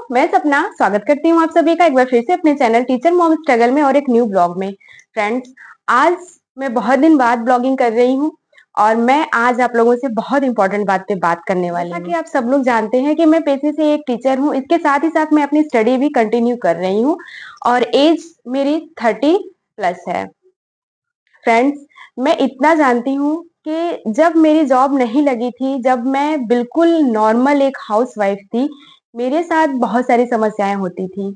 मैं सपना स्वागत करती हूँ आप सभी का एक बार फिर से अपने चैनल टीचर मॉम स्ट्रगल में और एक न्यू ब्लॉग में। फ्रेंड्स, आज मैं बहुत दिन बाद ब्लॉगिंग कर रही हूँ और मैं आज आप लोगों से बहुत इंपॉर्टेंट बात पे बात करने वाली हूँ। जैसा कि आप सब लोग जानते हैं कि मैं पेशे से एक टीचर हूँ, इसके साथ ही साथ मैं अपनी स्टडी भी कंटिन्यू कर रही हूँ और एज मेरी 30+ है। फ्रेंड्स, मैं इतना जानती हूँ कि जब मेरी जॉब नहीं लगी थी, जब मैं बिल्कुल नॉर्मल एक हाउसवाइफ थी, मेरे साथ बहुत सारी समस्याएँ होती थी।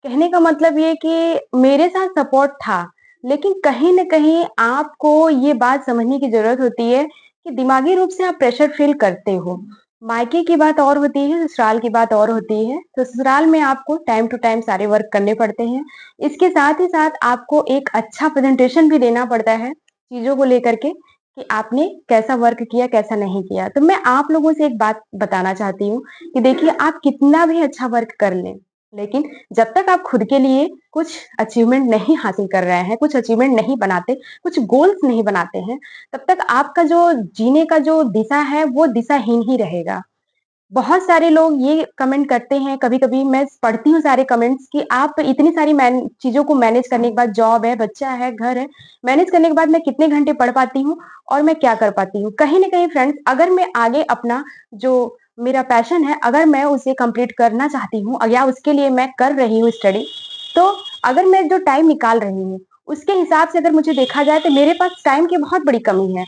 कहने का मतलब ये कि मेरे साथ सपोर्ट था, लेकिन कहीं न कहीं आपको ये बात समझने की ज़रूरत होती है कि दिमागी रूप से आप प्रेशर फ़ील करते हो। मायके की बात और होती है, ससुराल की बात और होती है। तो ससुराल में आपको टाइम टू टाइम सारे वर्क करने पड़ते हैं। इसके साथ ही साथ आपको एक अच्छा प्रेज़ेंटेशन भी देना पड़ता है, चीज़ों को लेकर के कि आपने कैसा वर्क किया, कैसा नहीं किया। तो मैं आप लोगों से एक बात बताना चाहती हूँ कि देखिए आप कितना भी अच्छा वर्क कर लें, लेकिन जब तक आप खुद के लिए कुछ अचीवमेंट नहीं हासिल कर रहे हैं, कुछ अचीवमेंट नहीं बनाते, कुछ गोल्स नहीं बनाते हैं, तब तक आपका जो जीने का जो दिशा है, वो दिशाहीन ही रहेगा। बहुत सारे लोग ये कमेंट करते हैं, कभी-कभी मैं पढ़ती हूँ सारे कमेंट्स कि आप इतनी सारी चीज़ों को मैनेज करने के बाद जॉब है, बच्चा है, घर है, मैनेज करने के बाद मैं कितने घंटे पढ़ पाती हूँ और मैं क्या कर पाती हूँ। कहीं न कहीं फ्रेंड्स, अगर मैं आगे अपना जो मेरा पैशन है, अगर मैं उसे कंप्लीट करना चाहती हूँ या उसके लिए मैं कर रही हूँ स्टडी, तो अगर मैं जो टाइम निकाल रही हूँ, उसके हिसाब से अगर मुझे देखा जाए तो मेरे पास टाइम की बहुत बड़ी कमी है।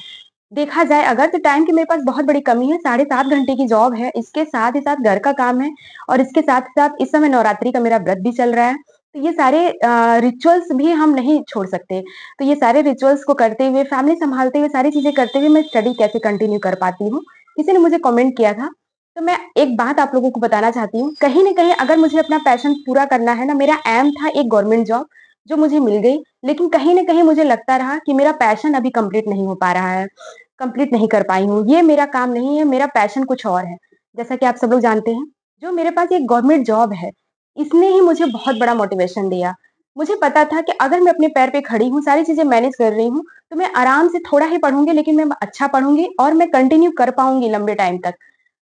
देखा जाए अगर तो टाइम की मेरे पास बहुत बड़ी कमी है, 7.5 घंटे की जॉब है, इसके साथ ही साथ घर का काम है और इसके साथ-साथ इस समय नवरात्रि का मेरा व्रत भी चल रहा है। तो ये सारे रिचुअल्स भी हम नहीं छोड़ सकते। तो ये सारे रिचुअल्स को करते हुए, फैमिली सँभालते हुए, सारी चीज़ें करते हुए मैं स्टडी कैसे कंटिन्यू कर पाती हूँ? किसी ने मुझे कमेंट किया था, तो मैं एक बात आप लोगों को बताना चाहती हूँ, कहीं न कहीं अगर मुझे अपना पैशन पूरा करना है ना, मेरा एम था एक गवर्नमेंट जॉब, जो मुझे मिल गई, लेकिन कहीं न कहीं मुझे लगता रहा कि मेरा पैशन अभी कंप्लीट नहीं हो पा रहा है। कंप्लीट नहीं कर पाई हूँ। ये मेरा काम नहीं है, मेरा पैशन कुछ और है। जैसा कि आप सब लोग जानते हैं, जो मेरे पास एक गवर्नमेंट जॉब है, इसने ही मुझे बहुत बड़ा मोटिवेशन दिया। मुझे पता था कि अगर मैं अपने पैर पे खड़ी हूँ, सारी चीज़ें मैनेज कर रही हूँ, तो मैं आराम से थोड़ा ही पढ़ूँगी लेकिन मैं अच्छा पढ़ूँगी और मैं कंटिन्यू कर पाऊँगी लंबे टाइम तक।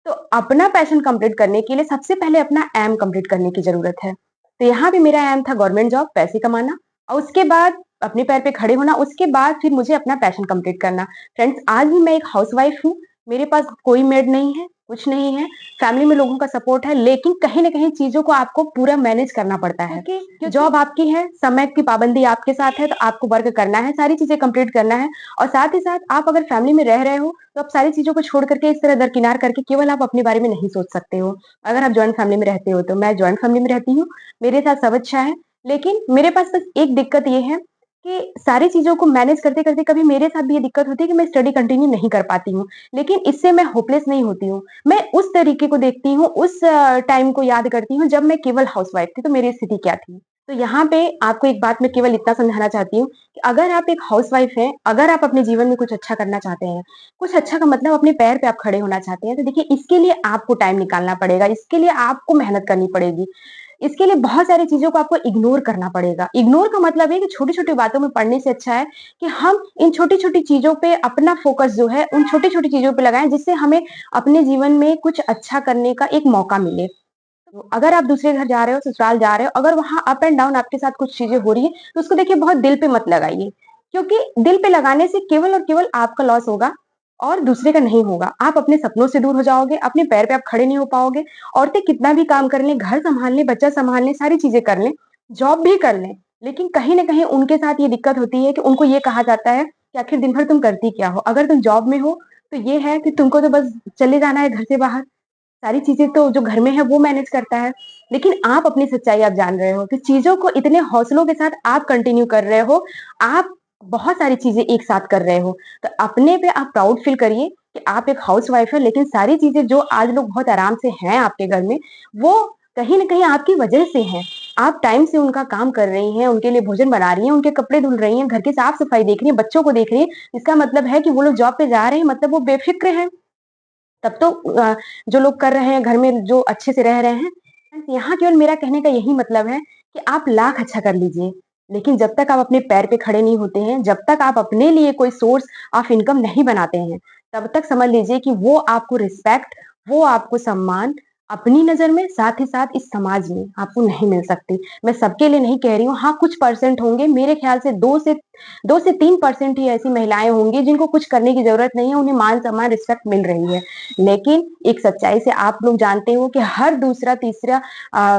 तो अपना पैशन कंप्लीट करने के लिए सबसे पहले अपना एम कंप्लीट करने की ज़रूरत है। तो यहाँ पे मेरा एम था गवर्नमेंट जॉब, पैसे कमाना और उसके बाद अपने पैर पे खड़े होना, उसके बाद फिर मुझे अपना पैशन कंप्लीट करना। फ्रेंड्स, आज भी मैं एक हाउसवाइफ हूँ, मेरे पास कोई मेड नहीं है, कुछ नहीं है, फैमिली में लोगों का सपोर्ट है, लेकिन कहीं न कहीं चीज़ों को आपको पूरा मैनेज करना पड़ता है। क्योंकि जॉब आपकी है, समय की पाबंदी आपके साथ है, तो आपको वर्क करना है, सारी चीज़ें कंप्लीट करना है और साथ ही साथ आप अगर फैमिली में रह रहे हो, तो आप सारी चीज़ों को छोड़ कर के इस तरह दरकिनार करके केवल आप अपने बारे में नहीं सोच सकते हो। अगर आप जॉइंट फैमिली में रहते हो, तो मैं जॉइंट फैमिली में रहती हूँ, मेरे साथ सब अच्छा है, लेकिन मेरे पास बस एक दिक्कत ये है कि सारी चीज़ों को मैनेज करते-करते कभी मेरे साथ भी ये दिक्कत होती है कि मैं स्टडी कंटिन्यू नहीं कर पाती हूँ। लेकिन इससे मैं होपलेस नहीं होती हूँ। मैं उस तरीके को देखती हूँ, उस टाइम को याद करती हूँ जब मैं केवल हाउसवाइफ थी, तो मेरी स्थिति क्या थी। तो यहाँ पे आपको एक बात मैं केवल इतना समझाना चाहती हूँ कि अगर आप एक हाउसवाइफ हैं, अगर आप अपने जीवन में कुछ अच्छा करना चाहते हैं, कुछ अच्छा का मतलब अपने पैर पे आप खड़े होना चाहते हैं, तो देखिए इसके लिए आपको टाइम निकालना पड़ेगा, इसके लिए आपको मेहनत करनी पड़ेगी। इसके लिए बहुत सारी चीज़ों को आपको इग्नोर करना पड़ेगा। इग्नोर का मतलब है कि छोटी-छोटी बातों में पड़ने से अच्छा है कि हम इन छोटी-छोटी चीज़ों पे अपना फ़ोकस जो है, उन छोटी-छोटी चीज़ों पे लगाएँ, जिससे हमें अपने जीवन में कुछ अच्छा करने का एक मौका मिले। तो अगर आप दूसरे घर जा रहे हो, ससुराल जा रहे हो, अगर वहाँ अप एंड डाउन आपके साथ कुछ चीज़ें हो रही हैं, तो उसको देखिए बहुत दिल पे मत लगाइए। क्योंकि दिल पे लगाने से केवल और केवल आपका लॉस होगा और दूसरे का नहीं होगा। आप अपने सपनों से दूर हो जाओगे, अपने पैर पे आप खड़े नहीं हो पाओगे। औरतें कितना भी काम कर लें, घर सँभाल लें, बच्चा सँभाल लें, सारी चीज़ें कर लें, जॉब भी कर लें, लेकिन कहीं न कहीं उनके साथ ये दिक्कत होती है कि उनको ये कहा जाता है कि आखिर दिन भर तुम करती क्या हो? अगर तुम जॉब में हो, तो ये है कि तुमको तो बस चले जाना है घर से बाहर। सारी चीज़ें तो जो घर में है वो मैनेज करता है। लेकिन आप अपनी सच्चाई आप जान रहे हो कि चीज़ों को इतने हौसलों के साथ आप कंटिन्यू कर रहे हो, आप बहुत सारी चीज़ें एक साथ कर रहे हो। तो अपने पे आप प्राउड फ़ील करिए कि आप एक हाउसवाइफ़ है, लेकिन सारी चीज़ें जो आज लोग बहुत आराम से हैं आपके घर में, वो कहीं न कहीं आपकी वजह से हैं। आप टाइम से उनका काम कर रही हैं, उनके लिए भोजन बना रही हैं, उनके कपड़े धुल रही हैं, घर की साफ-सफाई देख रही हैं, बच्चों को देख रही हैं। इसका मतलब है कि वो लोग जॉब पे जा रहे हैं, मतलब वो बेफ़िक्र हैं। तब तो जो लोग कर रहे हैं घर में जो अच्छे से रह रहे हैं, यहाँ केवल मेरा कहने का यही मतलब है कि आप लाख अच्छा कर लीजिए, लेकिन जब तक आप अपने पैर पे खड़े नहीं होते हैं, जब तक आप अपने लिए कोई सोर्स ऑफ इनकम नहीं बनाते हैं, तब तक समझ लीजिए कि वो आपको रिस्पेक्ट, वो आपको सम्मान, अपनी नज़र में, साथ ही साथ इस समाज में आपको नहीं मिल सकती। मैं सबके लिए नहीं कह रही हूँ, हाँ, कुछ परसेंट होंगे, मेरे ख़्याल से 2 से 3% ही ऐसी महिलाएँ होंगी जिनको कुछ करने की ज़रूरत नहीं है, उन्हें मान-सम्मान, रिस्पेक्ट मिल रही है। लेकिन एक सच्चाई से आप लोग जानते हो कि हर दूसरा, तीसरा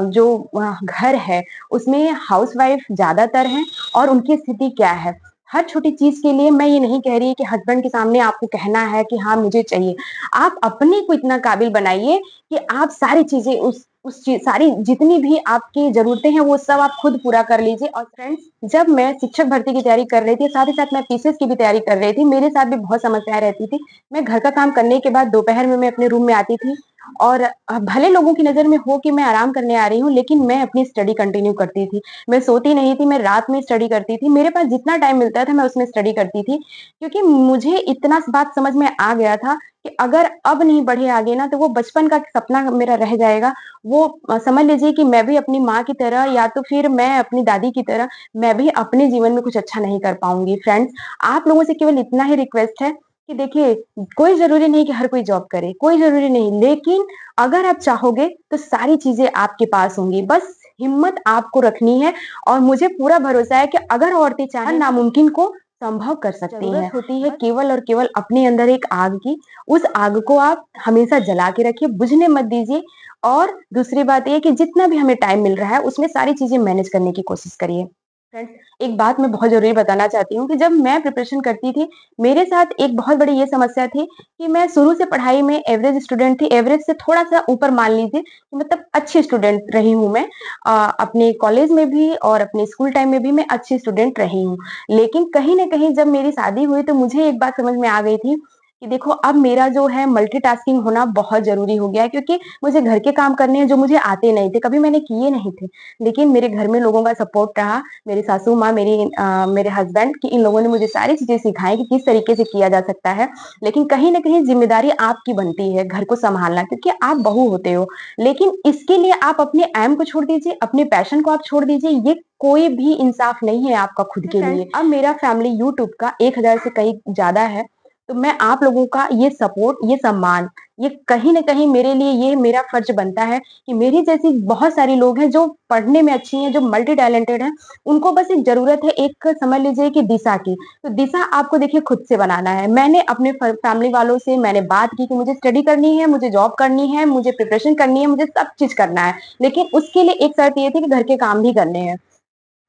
जो घर है, उसमें हाउसवाइफ़ ज़्यादातर हैं और उनकी स्थिति क्या है? हर छोटी चीज़ के लिए मैं ये नहीं कह रही कि हस्बैंड के सामने आपको कहना है कि हाँ, मुझे चाहिए। आप अपने को इतना काबिल बनाइए कि आप सारी चीज़ें उस चीज़ सारी जितनी भी आपकी ज़रूरतें हैं, वो सब आप खुद पूरा कर लीजिए। और फ्रेंड्स, जब मैं शिक्षक भर्ती की तैयारी कर रही थी, साथ ही साथ मैं पीसीएस की भी तैयारी कर रही थी, मेरे साथ भी बहुत समस्याएँ रहती थी। मैं घर का काम करने के बाद दोपहर में मैं अपने रूम में आती थी और भले लोगों की नज़र में हो कि मैं आराम करने आ रही हूँ, लेकिन मैं अपनी स्टडी कंटिन्यू करती थी। मैं सोती नहीं थी, मैं रात में स्टडी करती थी। मेरे पास जितना टाइम मिलता था, मैं उसमें स्टडी करती थी, क्योंकि मुझे इतना बात समझ में आ गया था कि अगर अब नहीं बढ़े आगे ना, तो वो बचपन का सपना मेरा रह जाएगा। वो समझ लीजिए कि मैं भी अपनी माँ की तरह या तो फिर मैं अपनी दादी की तरह, मैं भी अपने जीवन में कुछ अच्छा नहीं कर पाऊँगी। फ्रेंड्स, आप लोगों से केवल इतना ही रिक्वेस्ट है कि देखिए, कोई ज़रूरी नहीं कि हर कोई जॉब करे, कोई ज़रूरी नहीं, लेकिन अगर आप चाहोगे, तो सारी चीज़ें आपके पास होंगी। बस हिम्मत आपको रखनी है और मुझे पूरा भरोसा है कि अगर औरतें चाहें, हर नामुमकिन को संभव कर सकती हैं। ज़रूरत होती है केवल और केवल अपने अंदर एक आग की, उस आग को आप हमेशा जला के रखिए, बुझने मत दीजिए। और दूसरी बात ये है कि जितना भी हमें टाइम मिल रहा है, उसमें सारी चीज़ें मैनेज करने की कोशिश करिए। फ्रेंड्स, एक बात मैं बहुत ज़रूरी बताना चाहती हूँ कि जब मैं प्रिपरेशन करती थी, मेरे साथ एक बहुत बड़ी ये समस्या थी कि मैं शुरू से पढ़ाई में एवरेज स्टूडेंट थी, एवरेज से थोड़ा-सा ऊपर मान लीजिए, कि मतलब अच्छी स्टूडेंट रही हूँ मैं। अपने कॉलेज में भी और अपने स्कूल टाइम में भी मैं अच्छी स्टूडेंट रही हूँ। लेकिन कहीं न कहीं जब मेरी शादी हुई, तो मुझे एक बात समझ में आ गई थी कि देखो, अब मेरा जो है मल्टीटास्किंग होना बहुत ज़रूरी हो गया है, क्योंकि मुझे घर के काम करने हैं जो मुझे आते नहीं थे, कभी मैंने किए नहीं थे। लेकिन मेरे घर में लोगों का सपोर्ट रहा, मेरी सासू माँ, मेरे हस्बैंड, कि इन लोगों ने मुझे सारी चीज़ें सिखाई कि किस तरीके से किया जा सकता है। लेकिन कहीं न कहीं ज़िम्मेदारी आपकी बनती है घर को सँभालना, क्योंकि आप बहू होते हो। लेकिन इसके लिए आप अपने ऐम को छोड़ दीजिए, अपने पैशन को आप छोड़ दीजिए, ये कोई भी इंसाफ नहीं है आपका खुद के लिए। अब मेरा फैमिली यूट्यूब का 1000 से कहीं ज़्यादा है, तो मैं आप लोगों का ये सपोर्ट, ये सम्मान, ये कहीं न कहीं मेरे लिए ये मेरा फ़र्ज़ बनता है कि मेरी जैसी बहुत सारे लोग हैं जो पढ़ने में अच्छी हैं, जो मल्टी टैलेंटेड हैं, उनको बस एक ज़रूरत है, एक समझ लीजिए कि दिशा की। तो दिशा आपको देखिए खुद से बनाना है। मैंने अपने फैमिली वालों से मैंने बात की कि मुझे स्टडी करनी है, मुझे जॉब करनी है, मुझे प्रिपरेशन करनी है, मुझे सब चीज़ करना है। लेकिन उसके लिए एक शर्त ये थी कि घर के काम भी करने हैं।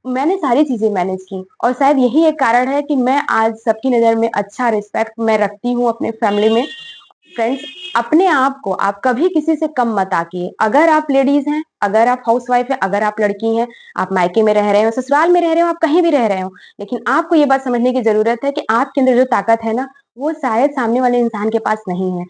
मैंने सारी चीज़ें मैनेज की और शायद यही एक कारण है कि मैं आज सबकी नज़र में अच्छा रिस्पेक्ट मैं रखती हूँ अपने फैमिली में। फ्रेंड्स, अपने आप को आप कभी किसी से कम मत आकिए। अगर आप लेडीज़ हैं, अगर आप हाउसवाइफ़ हैं, अगर आप लड़की हैं, आप मायके में रह रहे हो, ससुराल में रह रहे हो, आप कहीं भी रह रहे हो, लेकिन आपको ये बात समझने की ज़रूरत है कि आपके अंदर जो ताकत है ना, वो शायद सामने वाले इंसान के पास नहीं है।